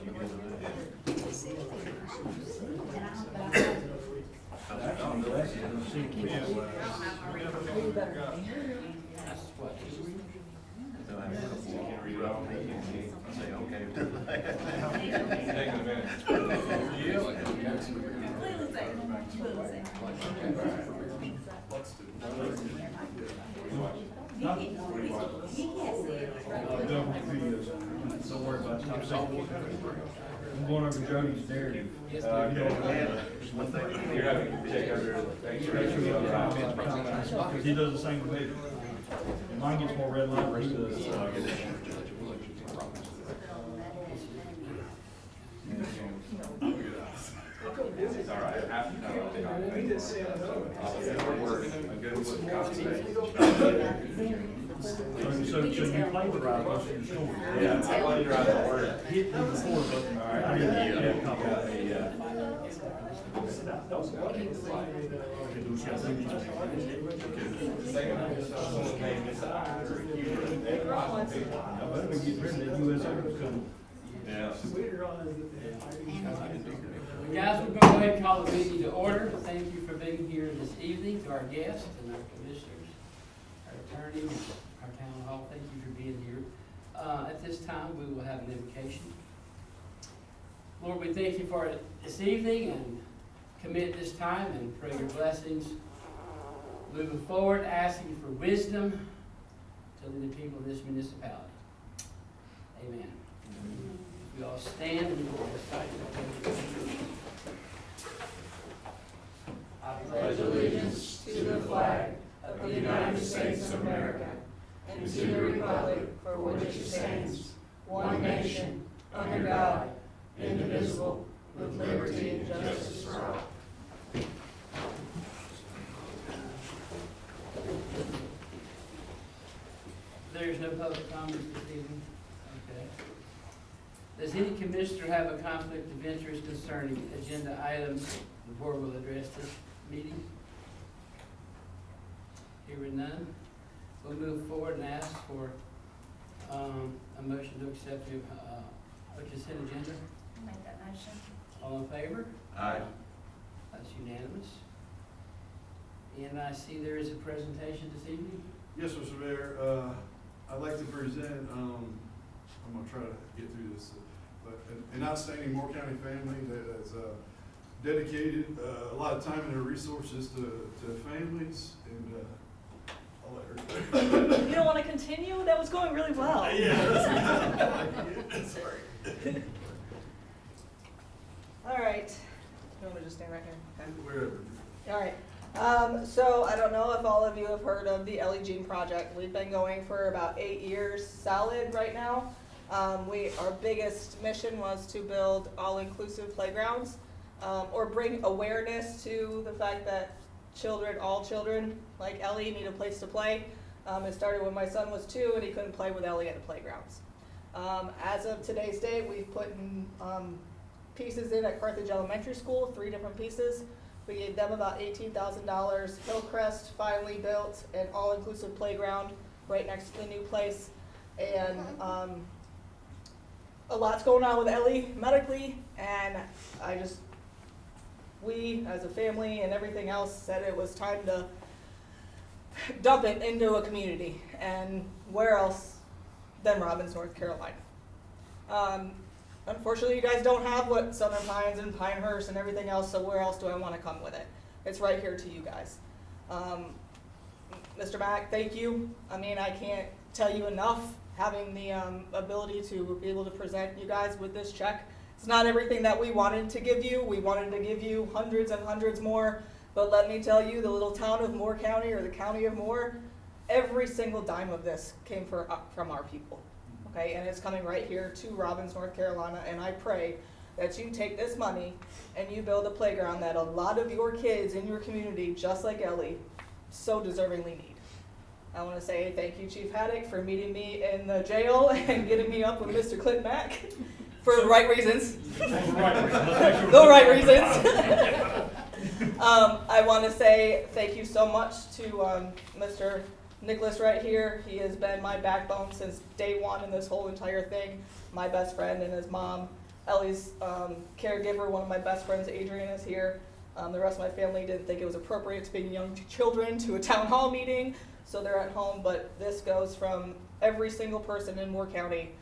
if you get say okay. Don't worry about it. I'm going over Jody's narrative. You're having to check under Because he does the same to me. And mine gets more red line than he does. It's all right. So you played the right most of your story. Yeah, I played the right word. Hit the record button. All right, I didn't yeah, get a copy of got it. a, I better be getting rid of that US Open. yeah. Guys, we're going to go ahead and call the meeting to order. Thank you for being here this evening, to our guests and our commissioners, our attorney, our town hall. Thank you for being here. At this time, we will have an invocation. Lord, we thank you for it this evening and commit this time and pray your blessings. Moving forward, asking for wisdom to lead the people of this municipality. Amen. We all stand and we will recite the pledge. I pledge allegiance to the flag of the United States of America and to the republic for which it stands, one nation, under God, indivisible, with liberty and justice for all. There's no public comments this evening? Okay. Does any commissioner have a conflict of interest concerning agenda items the board will address this meeting? Hearing none, we'll move forward and ask for a motion to accept the consent agenda. I'll make that motion. All in favor? Aye. That's unanimous. And I see there is a presentation this evening. Yes, Mr. Mayor. I'd like to present, I'm going to try to get through this, but an outstanding Moore County family that has dedicated a lot of time and their resources to families, and I'll let her. You don't want to continue? That was going really well. Yeah. Sorry. All right. You want me to just stand right here? Okay. Wherever. All right. So I don't know if all of you have heard of the Ellie Jean Project. We've been going for about 8 years solid right now. Our biggest mission was to build all-inclusive playgrounds, or bring awareness to the fact that all children like Ellie need a place to play. It started when my son was 2 and he couldn't play with Ellie at the playgrounds. As of today's date, we've put pieces in at Carthage Elementary School, 3 different pieces. We gave them about $18,000. Hillcrest finally built an all-inclusive playground right next to the new place. And a lot's going on with Ellie medically, and we as a family and everything else said it was time to dump it into a community. And where else than Robbins, North Carolina? Unfortunately, you guys don't have what Southern Pines and Pinehurst and everything else, so where else do I want to come with it? It's right here to you guys. Mr. Mack, thank you. I mean, I can't tell you enough, having the ability to be able to present you guys with this check. It's not everything that we wanted to give you. We wanted to give you hundreds and hundreds more, but let me tell you, the little town of Moore County, or the county of Moore, every single dime of this came from our people. Okay, and it's coming right here to Robbins, North Carolina, and I pray that you take this money and you build a playground that a lot of your kids in your community, just like Ellie, so deservingly need. I want to say thank you, Chief Haddock, for meeting me in the jail and getting me up with Mr. Clint Mack for the right reasons. The right reasons. I want to say thank you so much to Mr. Nicholas right here. He has been my backbone since day one in this whole entire thing. My best friend and his mom. Ellie's caregiver, one of my best friends, Adrian, is here. The rest of my family didn't think it was appropriate to bring young children to a town hall meeting, so they're at home, but this goes from every single person in Moore County,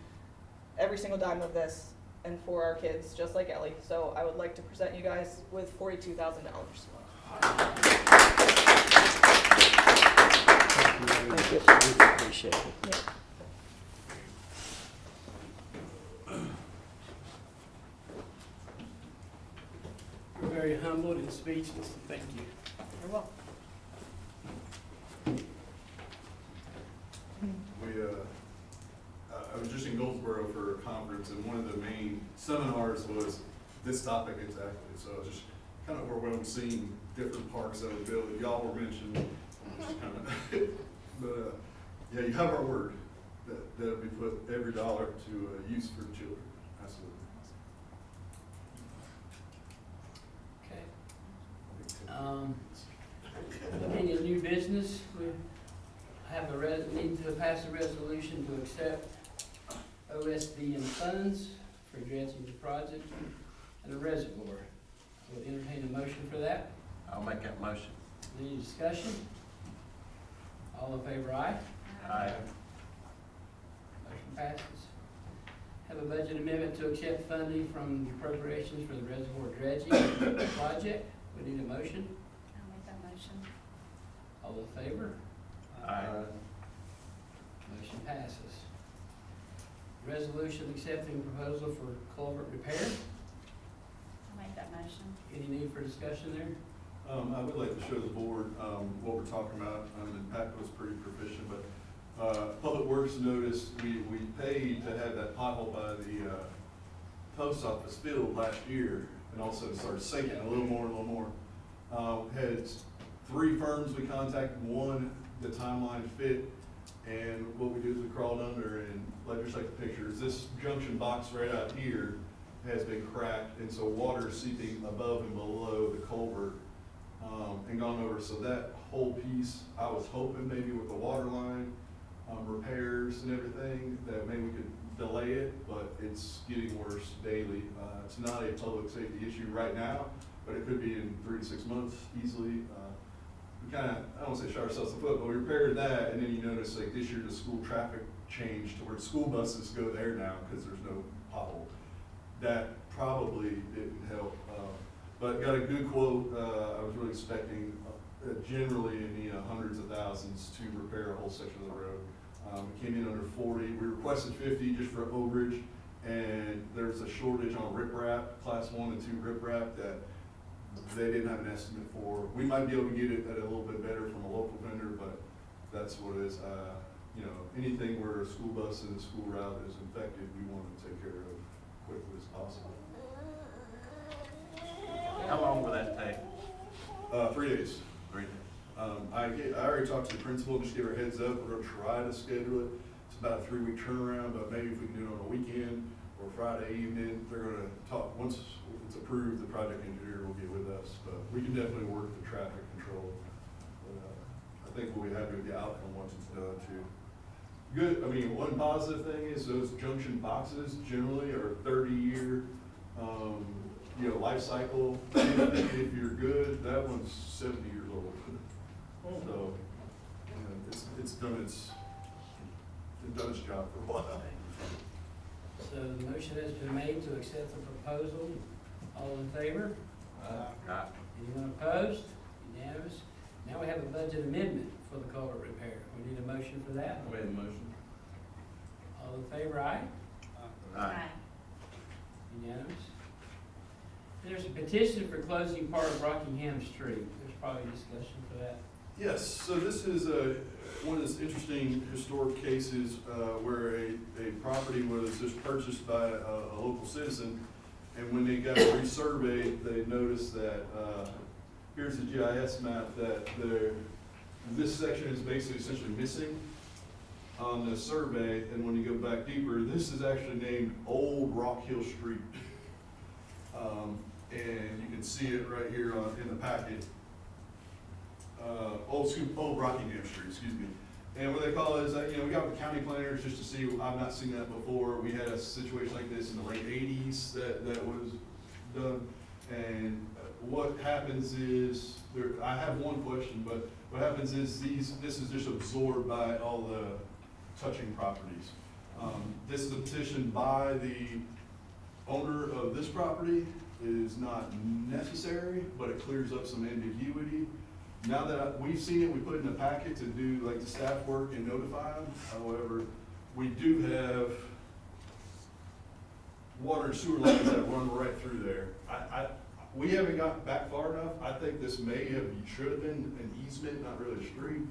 every single dime of this, and for our kids, just like Ellie. So I would like to present you guys with $42,000. Thank you. We appreciate it. We're very humbled and speechless. Thank you. You're welcome. I was just in Goldsboro for a conference, and one of the main seminars was this topic exactly. So I was just kind of overwhelmed seeing different parks that were built. Y'all were mentioned, just kind of, but yeah, you have our word that we put every dollar to use for children. Absolutely. Okay. Looking at new business, we have need to pass a resolution to accept OSBM funds for dredging the project and a reservoir. I will entertain a motion for that. I'll make that motion. Any discussion? All in favor, aye? Aye. Motion passes. Have a budget amendment to accept funding from appropriations for the reservoir dredging project. We need a motion. I'll make that motion. All in favor? Aye. Motion passes. Resolution accepting proposal for culvert repair. I'll make that motion. Any need for discussion there? I would like to show the board what we're talking about. And Pat was pretty proficient, but Public Works noticed we paid to have that pothole by the post office filled last year, and also started sinking a little more. Had 3 firms we contacted. One, the timeline fit, and what we did is we crawled under and like just like the pictures. This junction box right out here has been cracked, and so water is seeping above and below the culvert and gone over. So that whole piece, I was hoping maybe with the water line repairs and everything that maybe we could delay it, but it's getting worse daily. It's not a public safety issue right now, but it could be in 3 to 6 months easily. We kind of, I don't want to say shot ourselves in the foot, but we repaired that, and then you notice like this year the school traffic changed to where school buses go there now because there's no pothole. That probably didn't help, but got a good quote. I was really expecting generally in the hundreds of thousands to repair a whole section of the road. It came in under 40. We requested 50 just for overage, and there's a shortage on riprap, class 1 and 2 riprap that they didn't have an estimate for. We might be able to get it at a little bit better from a local vendor, but that's what it is. You know, anything where a school bus and a school route is infected, we want to take care of quickly as possible. How long will that take? 3 days. 3 days. I already talked to the principal, just give her a heads up. We're gonna try to schedule it. It's about a 3-week turnaround, but maybe if we can do it on a weekend or Friday evening, they're gonna talk, once it's approved, the project engineer will get with us, but we can definitely work the traffic control. I think we'll be happy with the outcome once it's done too. Good, I mean, one positive thing is those junction boxes generally are 30-year, you know, life cycle. If you're good, that one's 70 years old. So, you know, it's done its job for a while. So the motion has been made to accept the proposal. All in favor? Aye. Anyone opposed? Unanimous. Now we have a budget amendment for the culvert repair. We need a motion for that. I'll make the motion. All in favor, aye? Aye. Unanimous. There's a petition for closing part of Rockingham Street. There's probably discussion for that. Yes, so this is one of those interesting historic cases where a property was just purchased by a local citizen, and when they got resurveyed, they noticed that here's the GIS map that this section is basically essentially missing on the survey, and when you go back deeper, this is actually named Old Rock Hill Street. And you can see it right here in the packet. Old Rockingham Street, excuse me. And what they call is, you know, we got with the county planners just to see, I've not seen that before. We had a situation like this in the late eighties that was done. And what happens is, I have one question, but what happens is this is just absorbed by all the touching properties. This is a petition by the owner of this property. It is not necessary, but it clears up some ambiguity. Now that we've seen it, we put it in a packet to do like the staff work and notify them. However, we do have water and sewer lines that run right through there. We haven't gotten back far enough. I think this should have been an easement, not really a street.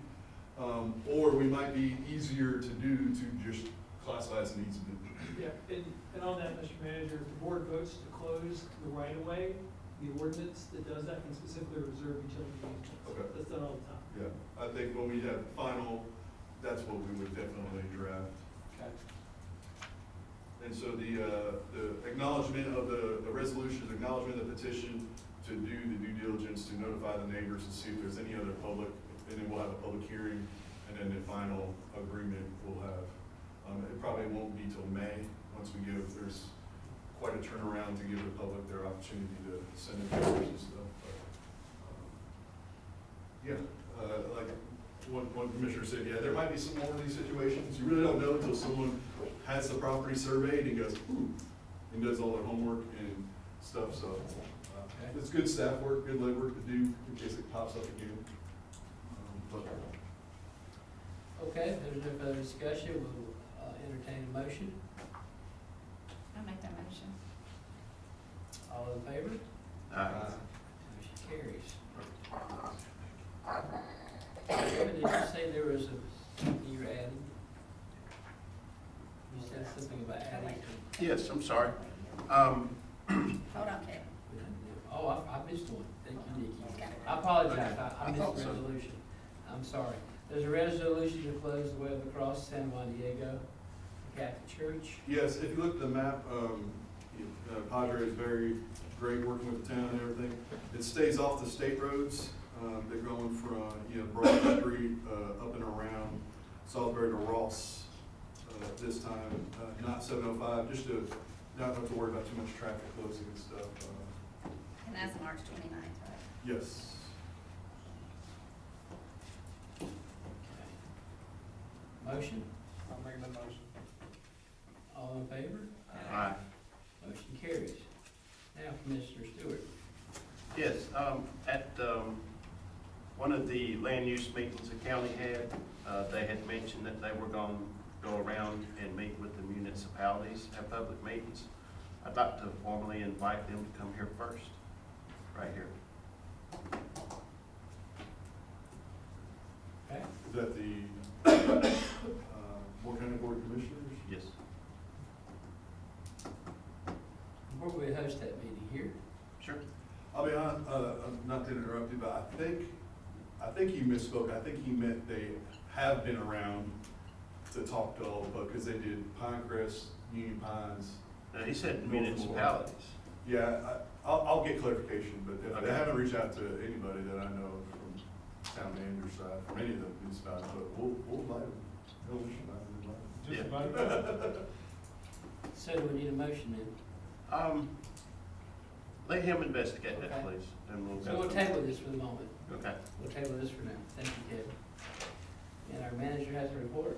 Or we might be easier to do to just classify as an easement. Yeah, and on that, Mr. Manager, if the board votes to close the right-of-way, the ordinance that does that can specifically reserve utility easements. Okay. That's done all the time. Yeah, I think when we have final, that's what we would definitely draft. Okay. And so the acknowledgement of the resolution is acknowledgement of the petition to do the due diligence to notify the neighbors and see if there's any other public, and then we'll have a public hearing, and then the final agreement we'll have. It probably won't be till May, once there's quite a turnaround to give the public their opportunity to send in papers and stuff. But, like one commissioner said, yeah, there might be some more of these situations. You really don't know until someone has the property surveyed and goes, ooh, and does all their homework and stuff. So it's good staff work, good labor to do in case it pops up again. Okay, if there's no further discussion, we'll entertain a motion. I'll make that motion. All in favor? Motion carries. Did you say there was something you were adding? You said something about adding. Yes, I'm sorry. Hold on, Kevin. Oh, I missed one. Thank you, Nikki. He's got it. I apologize. I I missed thought the so. resolution. I'm sorry. There's a resolution to close the web across San Juan Diego Catholic Church. Yes, if you look at the map, Padre is very great working with the town and everything. It stays off the state roads. They're going from, Broad Street, up and around Salisbury to Ross, this time, not 705, just to not have to worry about too much traffic closing and stuff. And that's March 29th, right? Yes. Motion? I'll make the motion. All in favor? Aye. Motion carries. Now, Commissioner Stewart. Yes, at one of the land use meetings the county had, they had mentioned that they were going to go around and meet with the municipalities, have public meetings. I'd like to formally invite them to come here first, right here. Okay. Is that the Moore County Board of Commissioners? Yes. Where will we host that meeting? Here? Sure. I'll be honest, not to interrupt you, but I think he misspoke. I think he meant they have been around to talk to all, but because they did Pinecrest, Union Pines. He said municipalities. Yeah, I'll get clarification, but if Okay. they haven't reached out to anybody that I know from town manager's side, from any of the municipalities, but we'll invite them. No, we should invite them. Just about. So do we need a motion then? Let him investigate that, Okay. please, and we'll So go. we'll table this for the moment. Okay. We'll table this for now. Thank you, Kevin. And our manager has a report.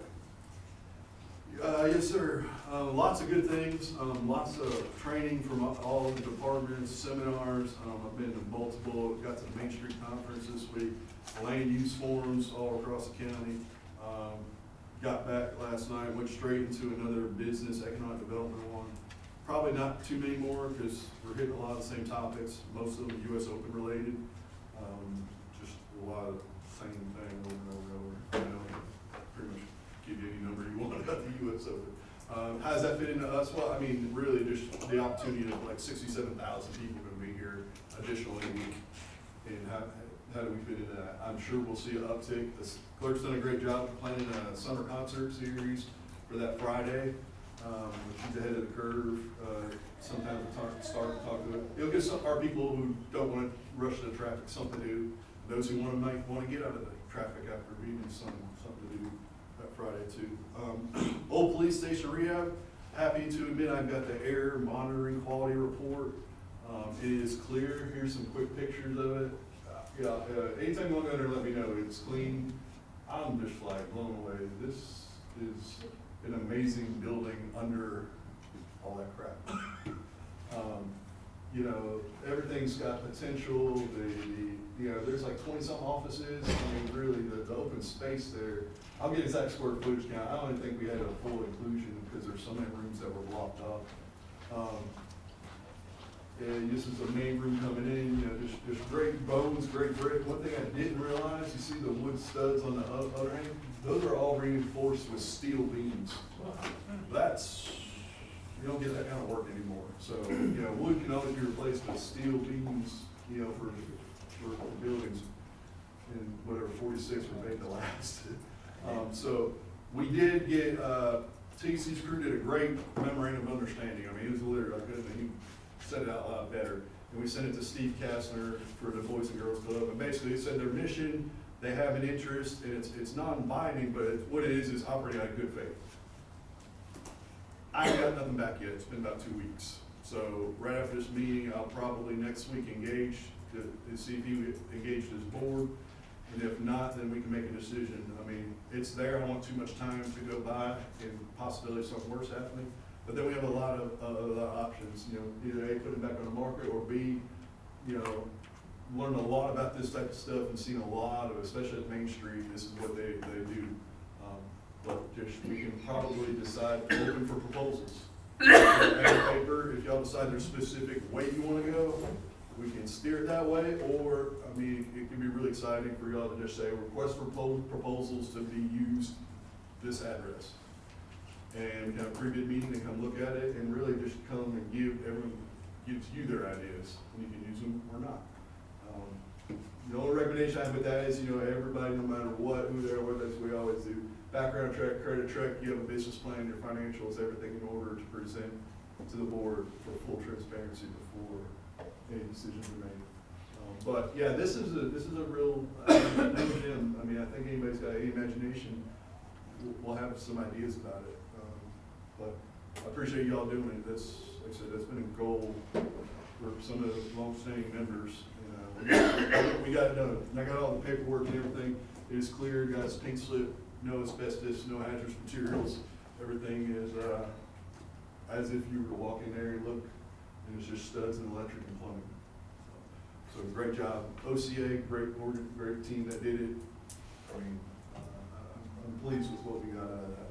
Yes, sir. Lots of good things, lots of training from all the departments, seminars. I've been to multiple, got to the Main Street Conference this week, land use forums all across the county. Got back last night, went straight into another business economic development one. Probably not too many more because we're hitting a lot of the same topics, most of them US Open related. Just a lot of same thing over and over and over. I know, pretty much give you any number you want about the US Open. How does that fit into us? Well, I mean, really just the opportunity of like 67,000 people going to be here additionally a week. And how do we fit into that? I'm sure we'll see an uptick. The clerk's done a great job planning a summer concert series for that Friday. She's ahead of the curve. Sometimes we'll start to talk to it. It'll give our people who don't want to rush into traffic something to do. Those who want to get out of the traffic after reading something to do. that Friday too. Old police station rehab, happy to admit I've got the air monitoring quality report. It is clear. Here's some quick pictures of it. Anytime you want to go there, let me know. It's clean. I'm just like blown away. This is an amazing building under all that crap. You know, everything's got potential. You know, there's like 20-something offices. I mean, really, the open space there. I'll get exact square footage count. I don't even think we had a full inclusion because there's so many rooms that were blocked off. And this is the main room coming in. You know, just great bones, great brick. One thing I didn't realize, you see the wood studs on the other end? Those are all reinforced with steel beams. That's, you don't get that kind of work anymore. So, you know, wood can always be replaced with steel beams, you know, for buildings in whatever 46 were made to last. So we did get, TC's crew did a great memorandum of understanding. I mean, it was literally, I couldn't even said it out loud better. And we sent it to Steve Kastner for the Boys and Girls Club. And basically it said their mission, they have an interest, and it's non-binding, but what it is operating out of good faith. I got nothing back yet. It's been about 2 weeks. So right after this meeting, I'll probably next week engage to see if he engaged his board. And if not, then we can make a decision. I mean, it's there. I don't want too much time to go by and possibility of something worse happening. But then we have a lot of options. You know, either A, put it back on the market, or B, you know, learn a lot about this type of stuff and seen a lot of, especially at Main Street, this is what they do. But just, we can probably decide, open for proposals. Paper, if y'all decide there's a specific way you want to go, we can steer it that way, or, I mean, it can be really exciting for y'all to just say, request for proposals to be used this address. And we can have a pre-bid meeting, they come look at it, and really just come and everyone gives you their ideas, and you can use them or not. The only recommendation I have with that is, you know, everybody, no matter what, who they're with, as we always do, background check, credit check, you have a business plan, your financials, everything in order to present to the board for full transparency before any decisions are made. But yeah, this is a real gem. I mean, I think anybody's got any imagination will have some ideas about it. But I appreciate y'all doing it. That's, like I said, that's been a goal for some of the long-standing members. We got it done. And I got all the paperwork and everything. It is clear. Got its pink slip, no asbestos, no hazardous materials. Everything is as if you were to walk in there and look, and it's just studs and electric and plumbing. So great job. OCA, great team that did it. I mean, I'm pleased with what we got out of that.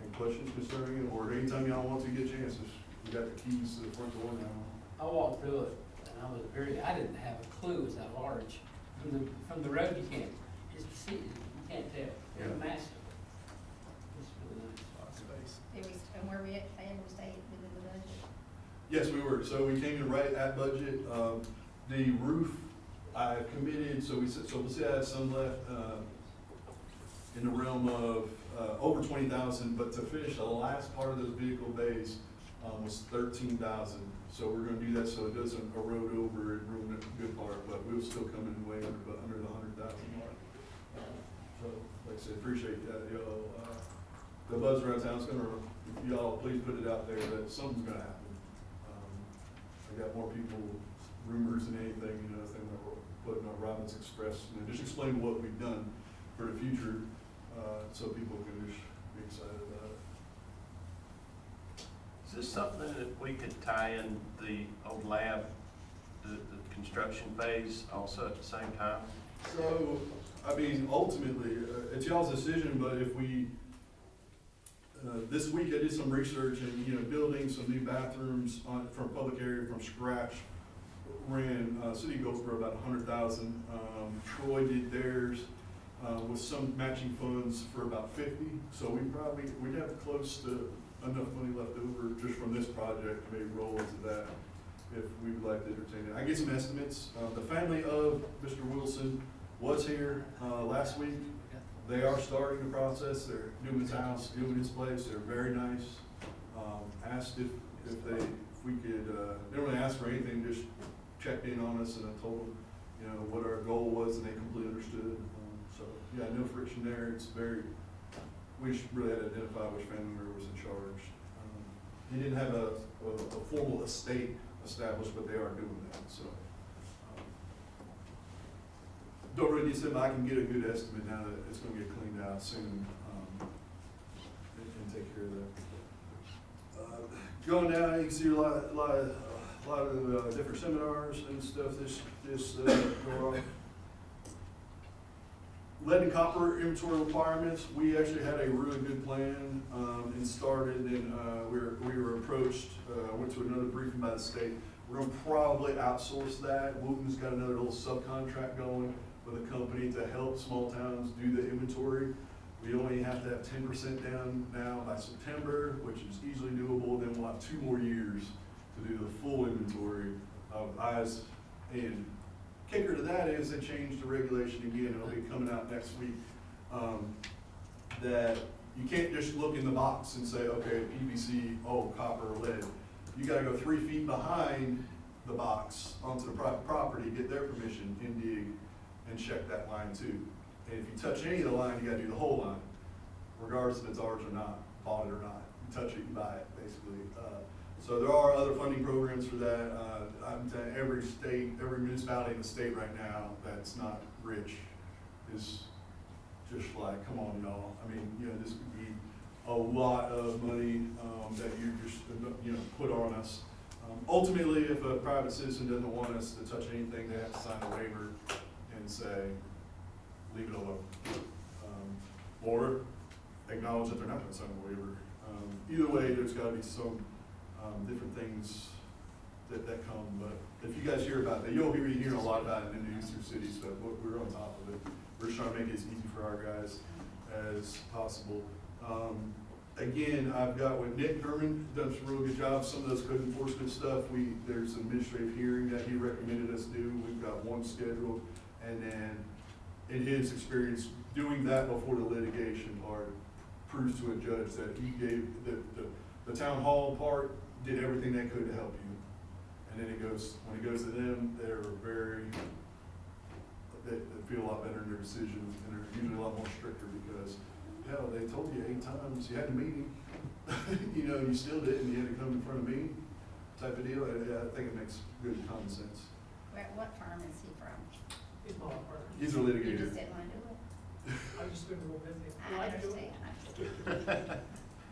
Any questions concerning it, or anytime y'all want to get chances, we got the keys to the front door now. I walked through it, and I didn't have a clue it was that large. From the road, you can't, just see it, you can't tell. It's Yeah. massive. It's really nice. Space. And where we at, and we stayed within the budget? Yes, we were. So we came in right at budget. The roof, I committed, so we'll see I have some left in the realm of over 20,000, but to finish the last part of those vehicle bays was 13,000. So we're going to do that so it doesn't erode over and ruin the good part, but we'll still come in way under the 100,000 mark. So, like I said, appreciate that, y'all. The buzz around town's going to, y'all please put it out there that something's going to happen. I got more people, rumors than anything, you know, thing that we're putting on Robbins Express, you know, just explain what we've done for the future, so people can just be excited about it. Is this something that we could tie in the old lab, the construction phase also at the same time? So, I mean, ultimately, it's y'all's decision, but if we, this week I did some research and, you know, building some new bathrooms from public area from scratch, ran, City of Goldsboro about 100,000. Troy did theirs with some matching funds for about 50. So we'd have close to enough money left over just from this project to maybe roll into that if we would like to entertain it. I get some estimates. The family of Mr. Wilson was here last week. They are starting the process. They're doing his house, doing his place. They're very nice. Asked if we could, they didn't really ask for anything, just checked in on us, and I told them, you know, what our goal was, and they completely understood. So yeah, no friction there. It's very, we should really had to identify which family member was in charge. He didn't have a formal estate established, but they are doing that, so. Don't really need to say, but I can get a good estimate now that it's gonna get cleaned out soon, and take care of that. Going down, you can see a lot of different seminars and stuff this go on. Lead and copper inventory requirements, we actually had a really good plan, and started, and, we were approached, went to another briefing by the state. We're gonna probably outsource that. Wooten's got another little subcontract going with a company to help small towns do the inventory. We only have to have 10% down now by September, which is easily doable. Then we'll have 2 more years to do the full inventory of eyes. And kicker to that is they changed the regulation again. It'll be coming out next week. That you can't just look in the box and say, okay, PVC, oh, copper or lead. You gotta go 3 feet behind the box onto the private property, get their permission, and dig, and check that line too. And if you touch any of the line, you gotta do the whole line, regardless if it's ours or not, bought it or not. You touch it, you buy it, basically. So there are other funding programs for that. I'm telling you, every state, every municipality in the state right now that's not rich is just like, come on, y'all. I mean, you know, this would be a lot of money that you just, you know, put on us. Ultimately, if a private citizen doesn't want us to touch anything, they have to sign a waiver and say, leave it alone. Or acknowledge that they're not gonna sign a waiver. Either way, there's gotta be some different things that come, but if you guys hear about that, you'll be hearing a lot about it in the Eastern City stuff. We're on top of it. We're just trying to make it as easy for our guys as possible. Again, I've got with Nick Herman, done some really good jobs. Some of those code enforcement stuff, there's an administrative hearing that he recommended us do. We've got one scheduled, and then in his experience, doing that before the litigation part proves to a judge that he gave the town hall part did everything they could to help you. And then when it goes to them, they feel a lot better in their decisions, and they're usually a lot more stricter because, hell, they told you 8 times, you had a meeting, you know, you still didn't, you had to come in front of me, type of deal. I think it makes good common sense. What firm is he from? He's my partner. He's a You litigator. just didn't want to do it? I've just been real busy. I Like doing it. understand.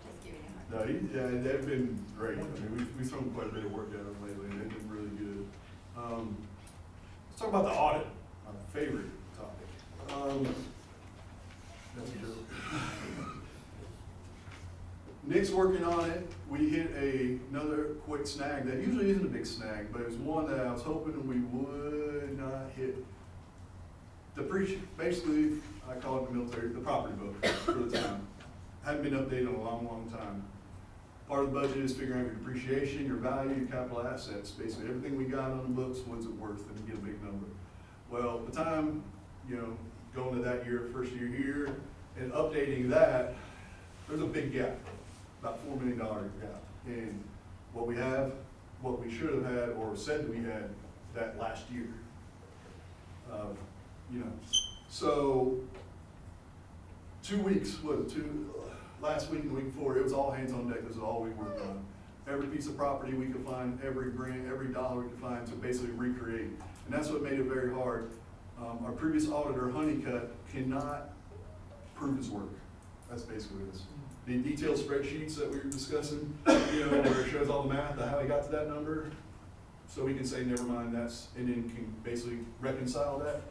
Just giving him a No, they've been great. I mean, we've thrown quite a bit of work at them lately, and they've been really good. Let's talk about the audit, my favorite topic. That's a joke. Nick's working on it. We hit another quick snag that usually isn't a big snag, but it was one that I was hoping we would not hit. Basically, I call it the military, the property book for the town. Hadn't been updated in a long, long time. Part of the budget is figuring out your depreciation, your value, your capital assets. Basically, everything we got on the books, what's it worth, and you get a big number. Well, the time, you know, going to that year, first year here, and updating that, there's a big gap, about $4 million gap in what we have, what we should have had, or said we had that last year. You know, so 2 weeks, last week and the week before, it was all hands on deck. This is all we worked on. Every piece of property we could find, every grant, every dollar we could find to basically recreate. And that's what made it very hard. Our previous auditor, Honeycutt, cannot prove his work. That's basically what it is. The detailed spreadsheets that we were discussing, you know, where it shows all the math of how he got to that number, so we can say, never mind, and then can basically reconcile that.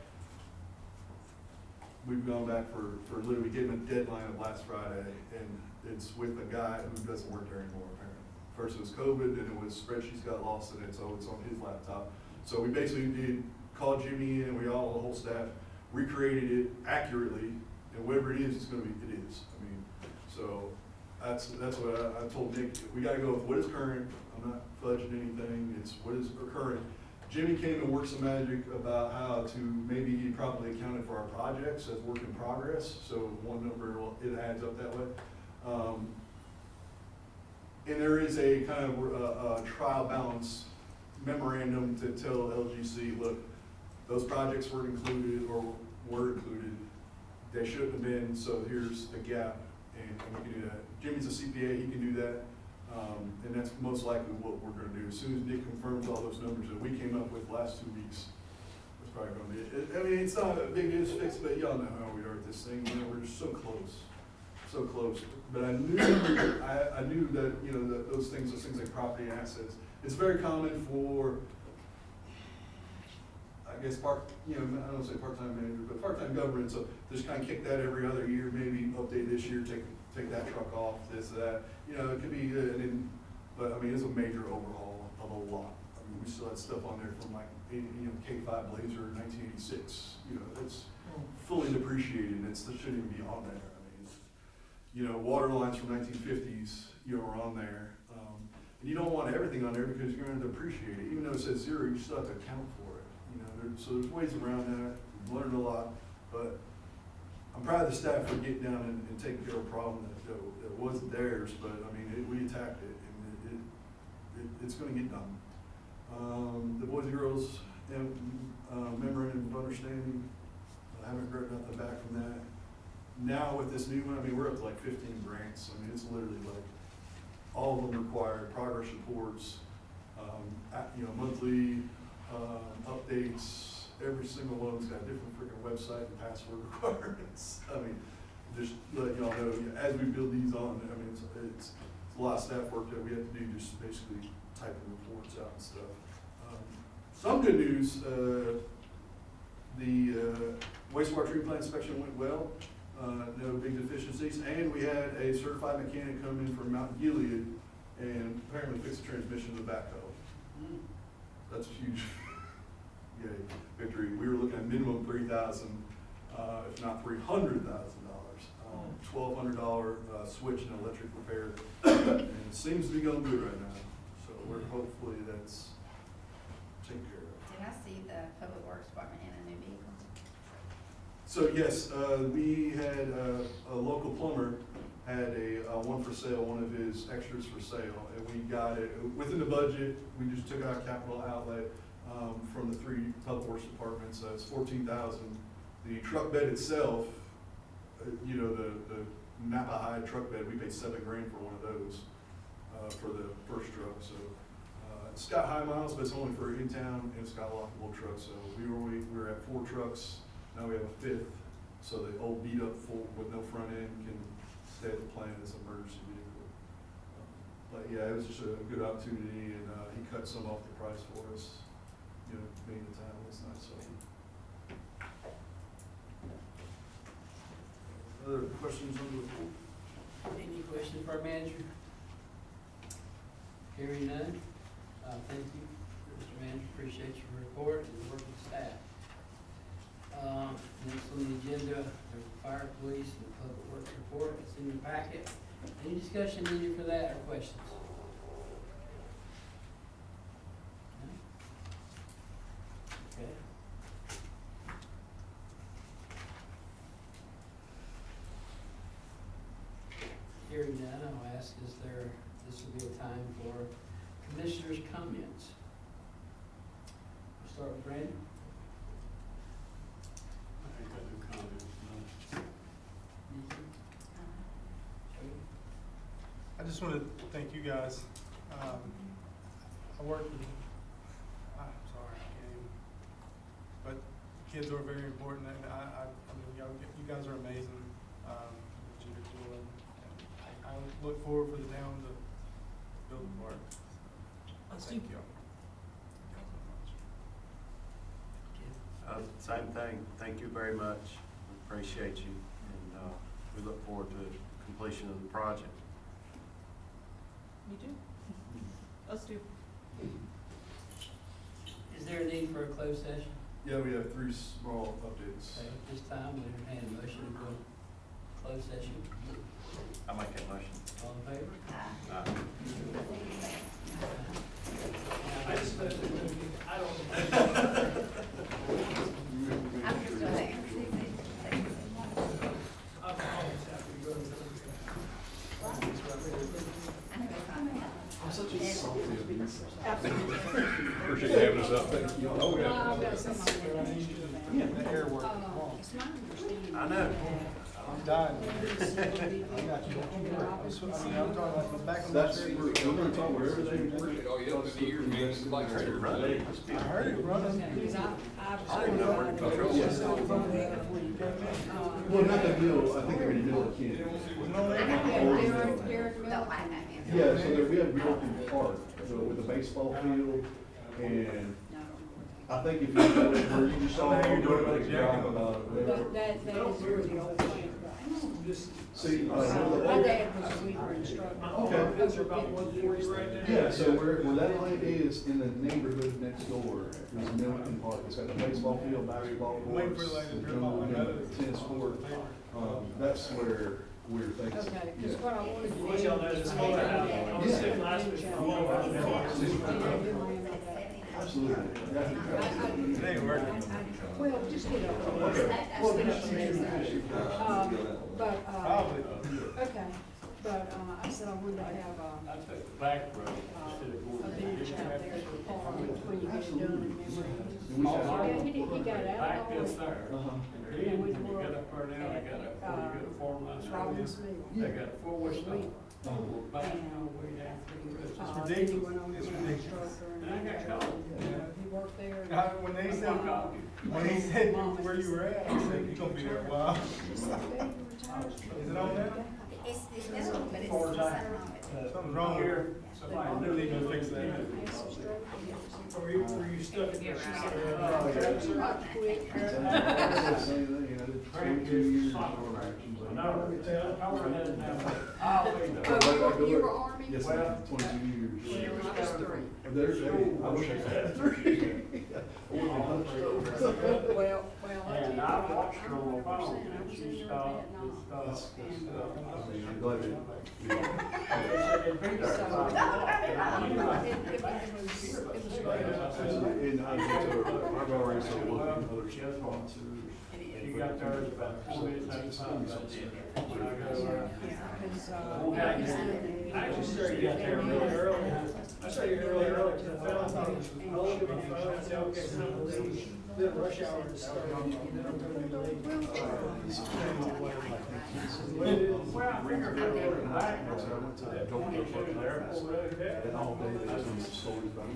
We've gone back for literally gave him a deadline of last Friday, and it's with a guy who doesn't work there anymore, apparently. First it was COVID, then it was spreadsheets got lost in it, so it's on his laptop. So we basically called Jimmy in, and the whole staff, recreated it accurately, and whatever it is, it's gonna be, it is. I mean, so that's what I told Nick, we gotta go with what is current. I'm not fudging anything, it's what is current. Jimmy came and worked some magic about how to maybe he probably accounted for our projects as work in progress. So one number, it adds up that way. And there is a kind of a trial balance memorandum to tell LGC, look, those projects were included or were included. they shouldn't have been, so here's the gap, and we can do that. Jimmy's a CPA, he can do that, and that's most likely what we're gonna do. As soon as Nick confirms all those numbers that we came up with last 2 weeks, that's probably gonna be it. I mean, it's not a big news fix, but y'all know how we are with this thing, we're just so close. So close, but I knew that, you know, that those things like property and assets, it's very common for, I guess, I don't want to say part-time manager, but part-time government, so just kind of kick that every other year, maybe update this year, take that truck off, this, that, you know, it could be, but I mean, it's a major overhaul of a lot. I mean, we still had stuff on there from like, K5 Blazer 1986, you know, it's fully depreciated, and it shouldn't even be on there. You know, water lines from 1950s, you know, are on there. And you don't want everything on there because you're going to depreciate it. Even though it says 0, you still have to account for it. You know, so there's ways around that. We've learned a lot, but I'm proud of the staff for getting down and taking care of a problem that wasn't theirs, but I mean, we attacked it, and it's going to get done. The Boys and Girls Memorandum of Understanding, I haven't heard nothing back from that. Now with this new one, I mean, we're up to like 15 grants. I mean, it's literally like, all of them require progress reports, you know, monthly updates. Every single one's got a different freaking website and password requirements. I mean, just let y'all know, as we build these on, I mean, it's a lot of staff work that we have to do, just basically typing reports out and stuff. Some good news, the wastewater treatment plant inspection went well. No big deficiencies, and we had a certified mechanic come in from Mount Gilead and apparently fix the transmission of the backhoe. That's a huge victory. We were looking at minimum $3,000, if not $300,000. $1,200 switch and electric repair, and it seems to be going good right now. So we're hopefully that's taken care of. Did I see the Public Works Department in a new vehicle? So yes, we had a local plumber had a one for sale, one of his extras for sale, and we got it within the budget. We just took out capital outlay from the 3 public works departments. It's $14,000. The truck bed itself, you know, the Napa High truck bed, we paid $7 grand for one of those for the first truck. So it's got high miles, but it's only for in town, and it's got a lockable truck. So we were at 4 trucks. Now we have a 5th, so the old beat up full with no front end can stay at the plant as an emergency vehicle. But yeah, it was just a good opportunity, and he cut some off the price for us, you know, being the time was nice. So. Other questions on the report? Any questions for our manager? Hearing none, thank you, Mr. Manager, appreciate your report and the work of the staff. Next on the agenda, there's the fire, police, and the public works report. It's in your packet. Any discussion needed for that or questions? No? Okay. Hearing none, I'll ask, this will be a time for commissioners' comments. We'll start with Brandon. I just want to thank you guys. I work with, I'm sorry, I can't even, but kids are very important, and I mean, you guys are amazing, what you're doing. And I look forward for the town to build the park. Thank you. Same thing. Thank you very much. We appreciate you, and we look forward to completion of the project. Me too. Us too. Is there a need for a closed session? Yeah, we have 3 small updates. Okay, at this time, we entertain a motion to go closed session. I make that motion. All in favor? I just, I don't. I'm just gonna say, I'll always have to go to the. I know it's not bad. I'm such a salty Absolutely. Appreciate you having us up. Thank you. Oh, yeah. The air work. It's my understanding. I know. I'm dying. I'm talking about the back of my That's, shirt. we're gonna talk about everything. Oh, yeah, but the year means like Ready to run. I heard it running. Because I I didn't know where to control Yes. Well, not that middle, I think they're in the middle of Kent. Yeah, so there, we have Milton Park, so with the baseball field, and I think if you go where you just saw, You're doing like like drive about it, whatever. That is where the old plant See, My dad was a weaver instructor. Okay. Those are about 140 right there. Yeah, so where that land is in the neighborhood next door is Milton Park. It's got the baseball field, basketball Wait courts, for like the to drip on my nose. tennis court. That's where we're thinking. Okay, because what I wanted to do. Let y'all know this photo out. I was sitting last week for a long while. Absolutely. It ain't working. Well, just get over Okay. it. Well, just shoot. But, Probably. okay, but, I said I wanted to have, I took the back road instead of a going. bench out there for parking when you get it done in memory. And we have- Yeah, he got it out Back all up the way. there. Uh-huh. And then when you get up there now, they got a, before you get a four-line Robbins stop, Mill. they got a four-way stop. Uh-huh. We're back all the way down through the rest. It's Then ridiculous. he went on to It's be an ridiculous. instructor And I got called. he worked there. When they said, where you were at, I said, you're gonna be there a while. Is it on now? It's this one, but it's Far as I- something wrong with it. Something's wrong with it. Somebody They need to fix that. Were you stuck at the Not quick. Same thing, you know, 22 years. No, I were headed down. Oh, you were Army? Yes, Well, 22 years. I was 3. I wish I had 3. Well, And I watched her on the phone, I was and in she there stopped, at and night. stopped, That's, and I mean, I'm glad that. they said they'd be there at 5 o'clock. And I knew I It could- was great. And I went to, I've already started looking at other sponsors. She got there about 4 minutes after 5. When I go, Because, I actually started to get there really early. I started really early because I found out I looked at my phone and said, okay, it's not the late, then rush hour is starting, and then I'm gonna be late. What it is. well, I figured they were back. So I went to the Gold When you Coast should have there. and all day they just some stories about me.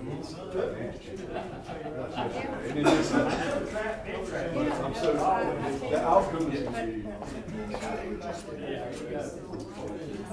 And it is, I'm so, the outcome is gonna be. Yeah, you got it.